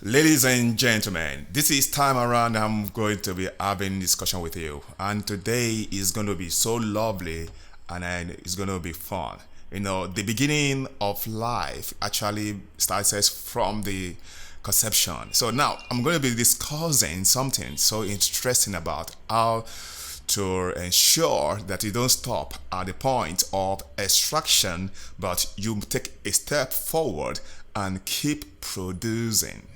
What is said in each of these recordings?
Ladies and gentlemen, this is time around I'm going to be having discussion with you. And today is going to be so lovely and then it's going to be fun. The beginning of life actually starts from the conception. So now I'm going to be discussing something so interesting about how to ensure that you don't stop at the point of extraction, but you take a step forward and keep producing.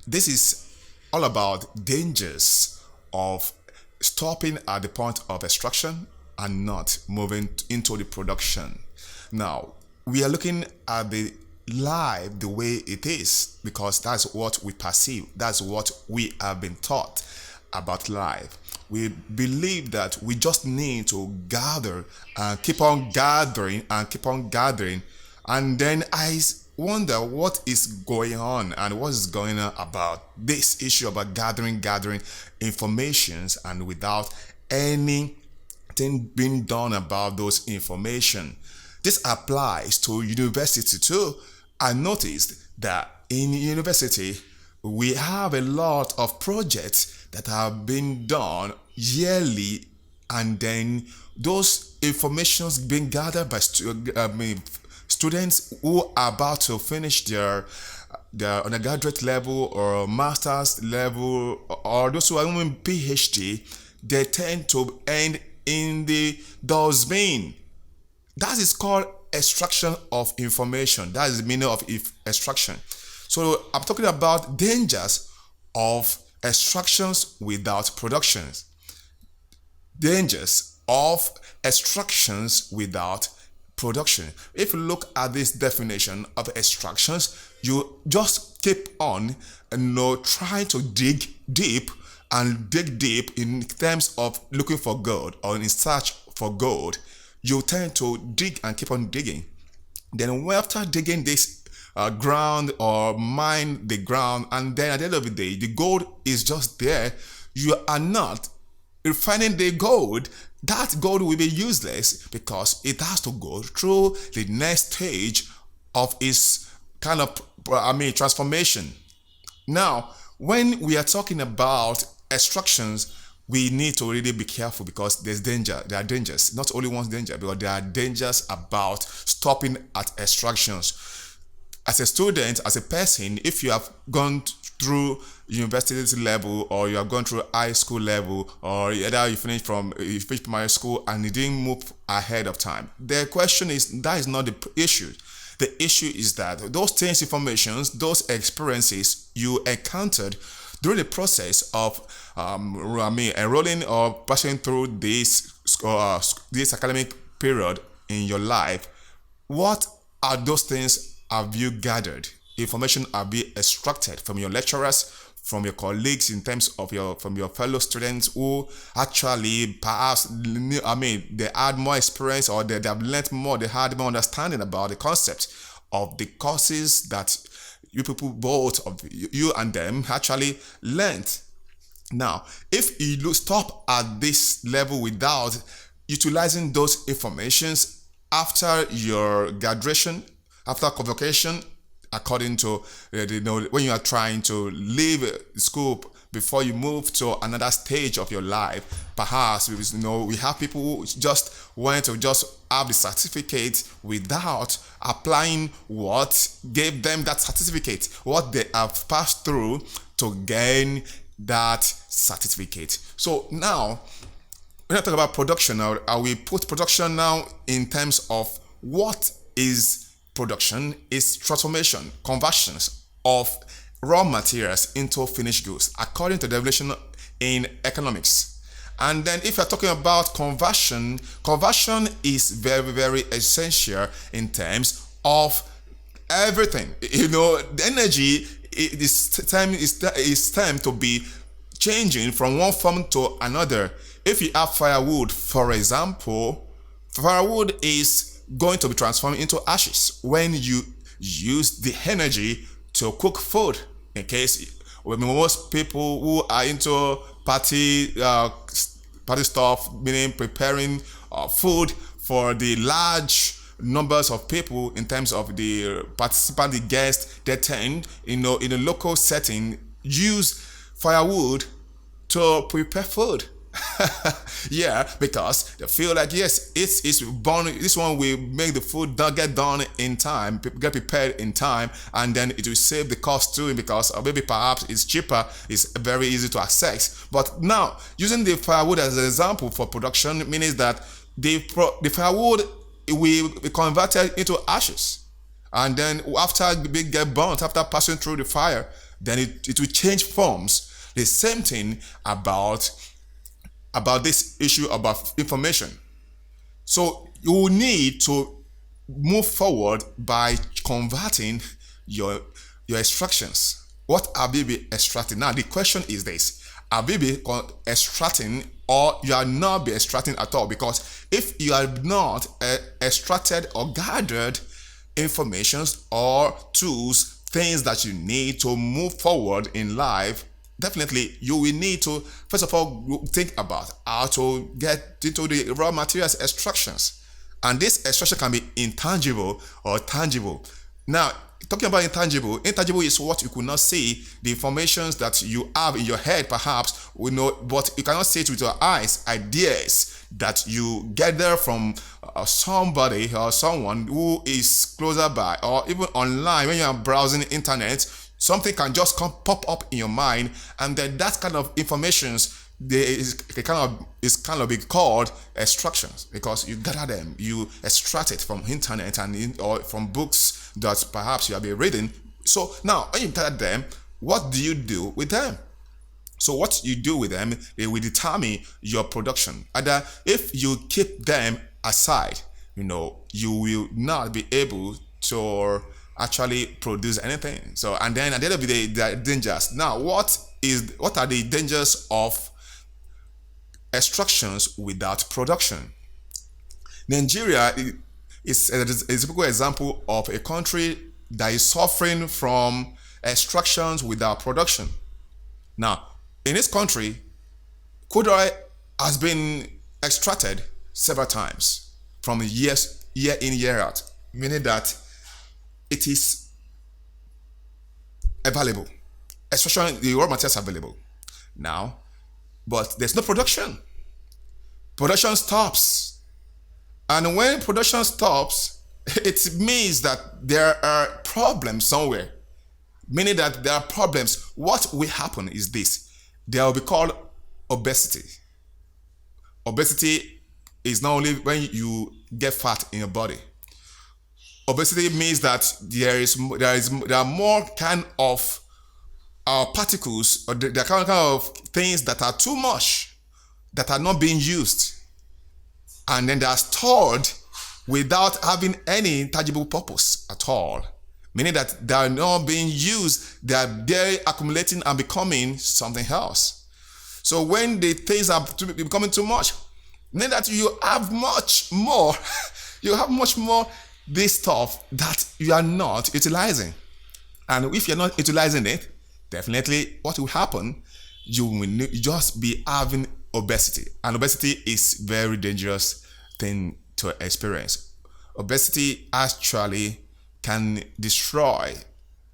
This is all about dangers of stopping at the point of extraction and not moving into the production. Now, we are looking at the life the way it is because that's what we perceive, that's what we have been taught about life. We believe that we just need to gather and keep on gathering and keep on gathering. And then I wonder what is going on and what is going on about this issue about gathering informations and without anything being done about those information. This applies to university too. I noticed that in university we have a lot of projects that have been done yearly, and then those informations being gathered by students who are about to finish their undergraduate level or master's level, or those who are even PhD, they tend to end in the dustbin. That is called extraction of information. That is the meaning of extraction. So I'm talking about dangers of extractions without productions. Dangers of extractions without production. If you look at this definition of extractions, you just keep on trying to dig deep and dig deep in terms of looking for gold or in search for gold. You tend to dig and keep on digging. Then after digging this ground or mine the ground, and then at the end of the day, the gold is just there. You are not refining the gold. That gold will be useless because it has to go through the next stage of its transformation. Now, when we are talking about extractions, we need to really be careful because there's danger. There are dangers. Not only one danger, but there are dangers about stopping at extractions. As a student, as a person, if you have gone through university level or you have gone through high school level, or either you finish primary school and you didn't move ahead of time, the question is that is not the issue. The issue is that those things, informations, those experiences you encountered during the process of enrolling or passing through this academic period in your life, what are those things have you gathered? Information have you extracted from your lecturers, from your colleagues, in terms of from your fellow students who actually perhaps they had more experience, or they have learned more, they had more understanding about the concept of the courses that you people, both of you and them, actually learned. Now, if you stop at this level without utilizing those informations after your graduation, after convocation, according to when you are trying to leave school before you move to another stage of your life, perhaps we have people who just want to just have the certificate without applying what gave them that certificate, what they have passed through to gain that certificate. So now, when I talk about production, I will put production now in terms of what is production. Is transformation, conversions of raw materials into finished goods, according to the definition in economics. And then if you're talking about conversion is very, very essential in terms of everything. The energy is time to be changing from one form to another. If you have firewood, for example, firewood is going to be transformed into ashes when you use the energy to cook food. In case most people who are into party stuff, meaning preparing food for the large numbers of people in terms of the participant, the guests, they tend, in a local setting, use firewood to prepare food. Yeah, because they feel like yes, it's born. This one will make the food get done in time, get prepared in time, and then it will save the cost too. Because or maybe perhaps it's cheaper, it's very easy to access. But now using the firewood as an example for production means that the firewood will be converted into ashes, and then after it get burnt, after passing through the fire, then it will change forms. The same thing about this issue about information. So you will need to move forward by converting your extractions. What are we be extracting? Now the question is this: are we be extracting, or you are not be extracting at all? Because if you have not extracted or gathered informations or tools, things that you need to move forward in life, definitely you will need to first of all think about how to get into the raw materials extractions. And this extraction can be intangible or tangible. Now, talking about intangible is what you could not see, the informations that you have in your head perhaps, but you cannot see it with your eyes, ideas that you gather from somebody or someone who is closer by, or even online when you are browsing the internet. Something can just pop up in your mind, and then that kind of informations is kind of be called extractions, because you gather them, you extract it from internet or from books that perhaps you have been reading. So now, when you gather them, what do you do with them? So what you do with them, it will determine your production. Either if you keep them aside, you will not be able to actually produce anything. So, and then at the end of the day, there are dangers. Now, what are the dangers of extractions without production? Nigeria is a typical example of a country that is suffering from extractions without production. Now, in this country, crude oil has been extracted several times from year in, year out, meaning that it is available, especially the raw materials available now, but there's no production. Production stops, and when production stops, it means that there are problems somewhere, meaning that there are problems. What will happen is this: there will be called obesity. Obesity is not only when you get fat in your body. Obesity means that there are more kind of particles, or there are kind of things that are too much, that are not being used, and then they are stored without having any tangible purpose at all. Meaning that they are not being used, they are there accumulating and becoming something else. So when the things are becoming too much, meaning that you have much more, this stuff that you are not utilizing. And if you're not utilizing it, definitely what will happen, you will just be having obesity. And obesity is very dangerous thing to experience. Obesity actually can destroy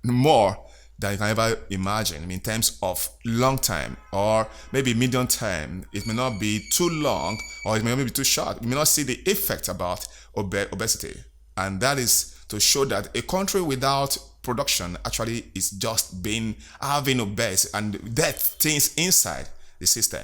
more than you can ever imagine. In terms of long time or maybe medium term, it may not be too long, or it may not be too short. You may not see the effect about obesity. And that is to show that a country without production actually is just having obese and death things inside the system.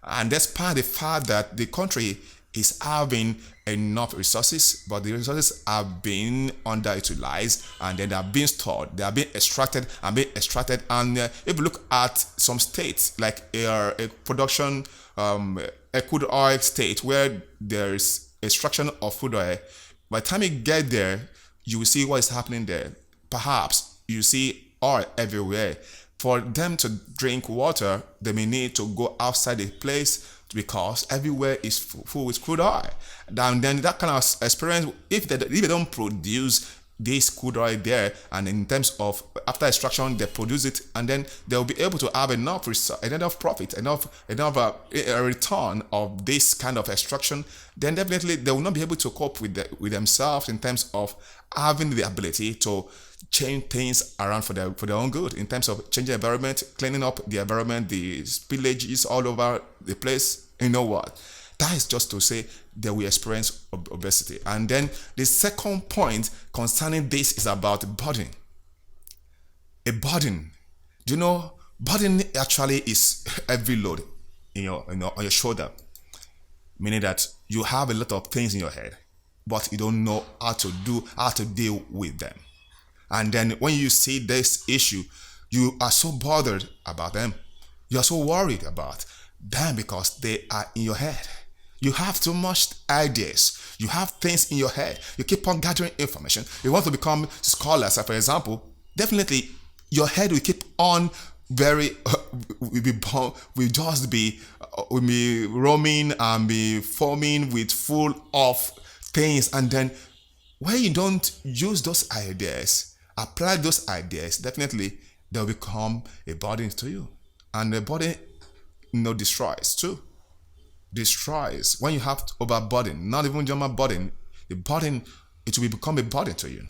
And despite the fact that the country is having enough resources, but the resources are being underutilized, and then they are being stored, they are being extracted. And if you look at some states like a production, a crude oil state where there is extraction of crude oil, by the time you get there, you will see what is happening there. Perhaps you see oil everywhere. For them to drink water, they may need to go outside the place, because everywhere is full with crude oil. And then that kind of experience, if they don't produce this crude oil there, and in terms of after extraction they produce it, and then they'll be able to have enough profit, enough a return of this kind of extraction. Then definitely they will not be able to cope with themselves in terms of having the ability to change things around for their own good, in terms of changing the environment, cleaning up the environment, the spillages all over the place. You know what? That is just to say that we experience obesity. And then the second point concerning this is about burden. A burden. Do you know, burden actually is heavy load on your shoulder. Meaning that you have a lot of things in your head, but you don't know how to deal with them. And then when you see this issue, you are so bothered about them. You are so worried about them because they are in your head. You have too much ideas. You have things in your head. You keep on gathering information. You want to become scholars, for example. Definitely, your head will keep on will be roaming and be forming with full of things. And then when you don't use those ideas, apply those ideas, definitely they'll become a burden to you. And the burden, destroys too. Destroys. When you have overburden, not even just burden, the burden, it will become a burden to you.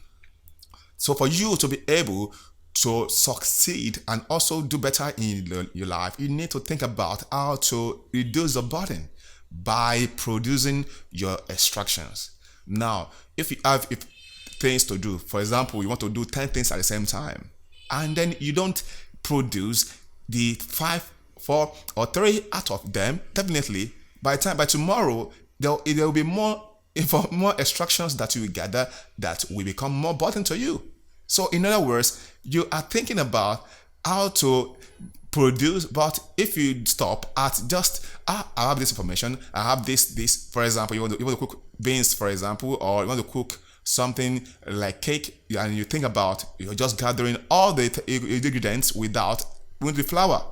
So for you to be able to succeed and also do better in your life, you need to think about how to reduce the burden by producing your extractions. Now, if you have things to do, for example, you want to do 10 things at the same time, and then you don't produce the 5, 4, or 3 out of them, definitely by tomorrow there will be more extractions that you will gather that will become more burden to you. So in other words, you are thinking about how to produce, but if you stop at just I have this information, I have this. For example, you want to cook beans, for example, or you want to cook something like cake, and you think about you're just gathering all the ingredients without the flour.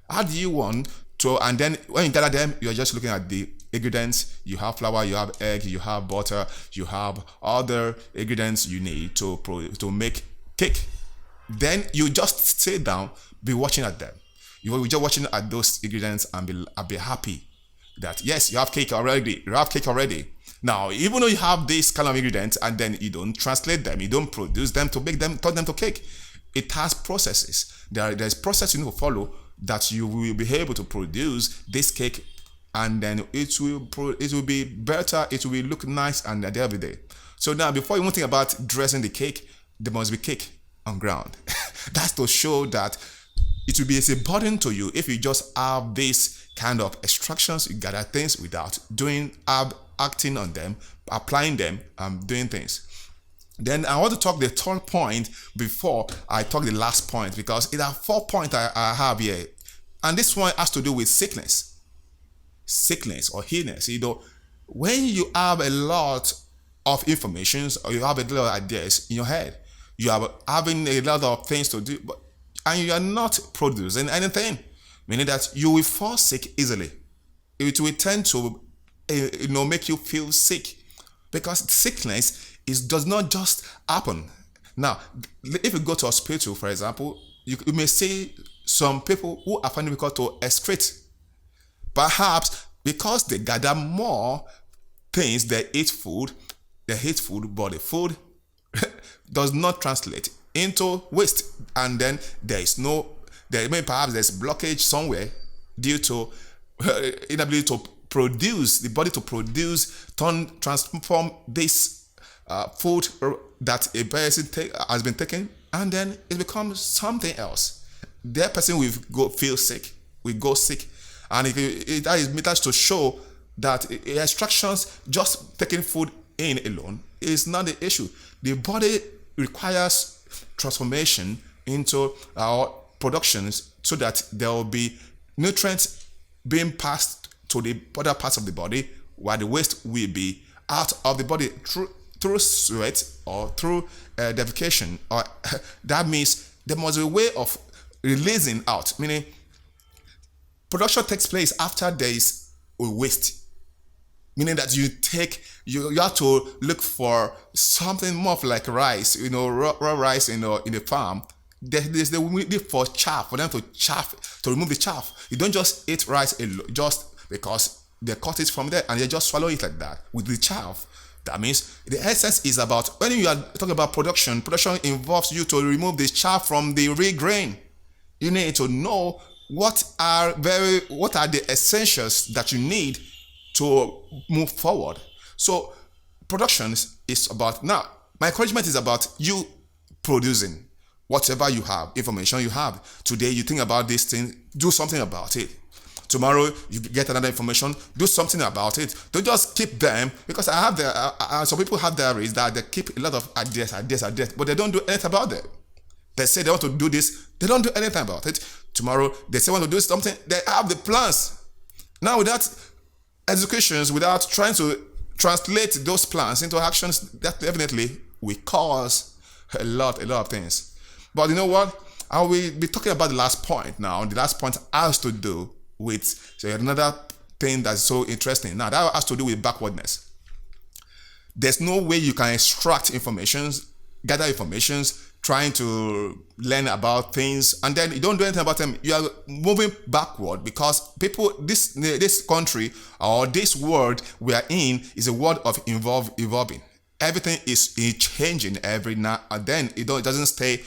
How do you want to? And then when you gather them, you're just looking at the ingredients. You have flour, you have egg, you have butter, you have other ingredients you need to make cake. Then you just sit down, be watching at them. You will be just watching at those ingredients and be happy that yes, you have cake already. You have cake already. Now, even though you have this kind of ingredients and then you don't translate them, you don't produce them to make them, turn them to cake. It has processes. There's process you need to follow that you will be able to produce this cake, and then it will be better. It will look nice and at the end of the day. So now, before you even think about dressing the cake, there must be cake on ground. That's to show that it will be a burden to you if you just have this kind of extractions. You gather things without acting on them, applying them, doing things. Then I want to talk the third point before I talk the last point, because there are 4 points I have here. And this one has to do with sickness or illness. When you have a lot of information or you have a lot of ideas in your head, you are having a lot of things to do, and you are not producing anything, meaning that you will fall sick easily. It will tend to make you feel sick, because sickness does not just happen. Now, if you go to a hospital, for example, you may see some people who are finding it difficult to excrete. Perhaps because they gather more things, they eat food, but the food does not translate into waste, and then perhaps there's blockage somewhere due to inability to produce, the body to produce, transform this food that a person has been taking, and then it becomes something else. That person will feel sick, will go sick, and that is meant to show that extractions, just taking food in alone, is not the issue. The body requires transformation into our productions so that there will be nutrients being passed to the other parts of the body, while the waste will be out of the body through sweat or through defecation. Or that means there must be a way of releasing out, meaning production takes place after there is a waste. meaning that you have to look for something more like rice, raw rice, in the farm. There's the need for chaff, for them to remove the chaff. You don't just eat rice alone, just because they cut it from there and they just swallow it like that with the chaff. That means the essence is about, when you are talking about production involves you to remove the chaff from the real grain. You need to know what are the essentials that you need to move forward. So production is about, now my encouragement is about you producing whatever you have, information you have. Today you think about this thing, do something about it. Tomorrow you get another information, do something about it. Don't just keep them, because I have some people have diaries that they keep a lot of ideas, but they don't do anything about them. They say they want to do this, they don't do anything about it. Tomorrow they say they want to do something, they have the plans. Now without educations, without trying to translate those plans into actions, that definitely will cause a lot of things. But you know what? I will be talking about the last point now. The last point has to do with another thing that's so interesting. Now that has to do with backwardness. There's no way you can extract informations, gather informations, trying to learn about things, and then you don't do anything about them. You are moving backward, because people, this country or this world we are in is a world of evolving. Everything is changing every now and then. It doesn't stay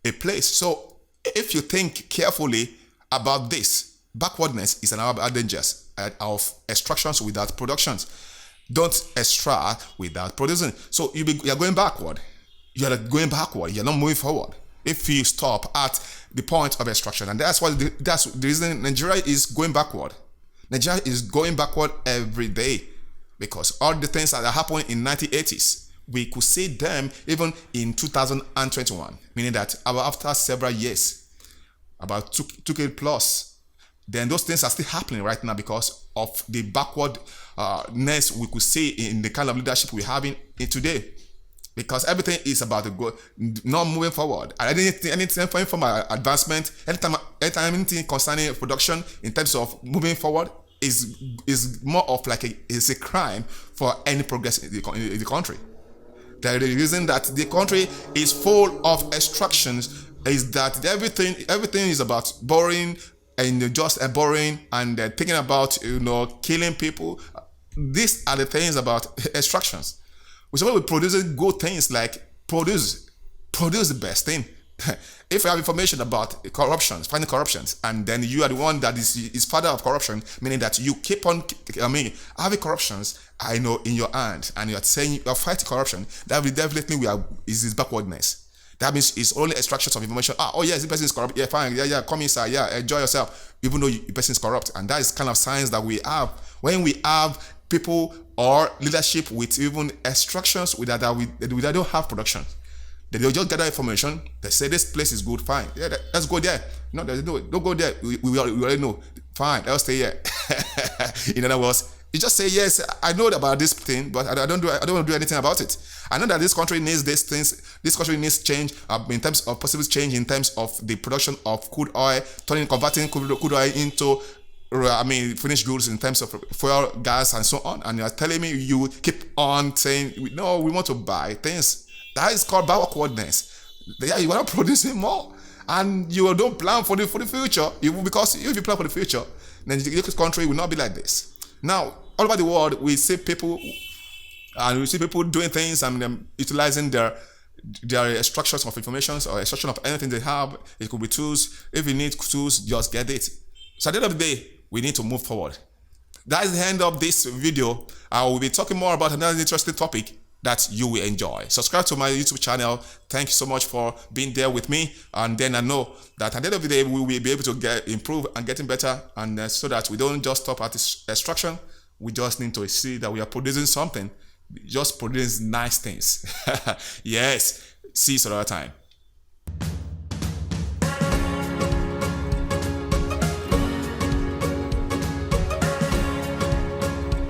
a place. So if you think carefully about this, backwardness is another dangers of extractions without productions. Don't extract without producing. So you are going backward. You are going backward. You're not moving forward if you stop at the point of extraction. And that's the reason Nigeria is going backward. Nigeria is going backward every day, because all the things that happened in 1980s, we could see them even in 2021, meaning that after several years, about 2K plus, then those things are still happening right now because of the backwardness we could see in the kind of leadership we're having in today. Because everything is about not moving forward. And anything from advancement, anytime anything concerning production in terms of moving forward is more of like a crime for any progress in the country. The reason that the country is full of extractions is that everything is about borrowing, and just borrowing and thinking about killing people. These are the things about extractions. We're supposed to be producing good things, like produce the best thing. If you have information about finding corruptions, and then you are the one that is father of corruption, meaning that you keep on having corruptions, in your hand, and you're saying you're fighting corruption, that will definitely is backwardness. That means it's only extractions of information. Oh yes, this person is corrupt. Yeah, fine. Yeah, come inside. Yeah, enjoy yourself, even though the person is corrupt. And that is kind of signs that we have when we have people or leadership with even extractions that don't have production. They'll just gather information. They say this place is good. Fine. Yeah, let's go there. No, don't go there. We already know. Fine. I'll stay here. In other words, you just say, yes, I know about this thing, but I don't want to do anything about it. I know that this country needs these things. This country needs change in terms of possible change in terms of the production of crude oil, converting crude oil into finished goods in terms of fuel, gas, and so on. And you're telling me you keep on saying, no, we want to buy things. That is called backwardness. Yeah, you are not producing more, and you don't plan for the future. Because if you plan for the future, then this country will not be like this. Now, all over the world, we see people doing things and utilizing their extractions of information or extraction of anything they have. It could be tools. If you need tools, just get it. So at the end of the day, we need to move forward. That is the end of this video. I will be talking more about another interesting topic that you will enjoy. Subscribe to my YouTube channel. Thank you so much for being there with me. And then I know that at the end of the day, we will be able to improve and getting better, and so that we don't just stop at this extraction. We just need to see that we are producing something, just producing nice things. Yes. See you some other time.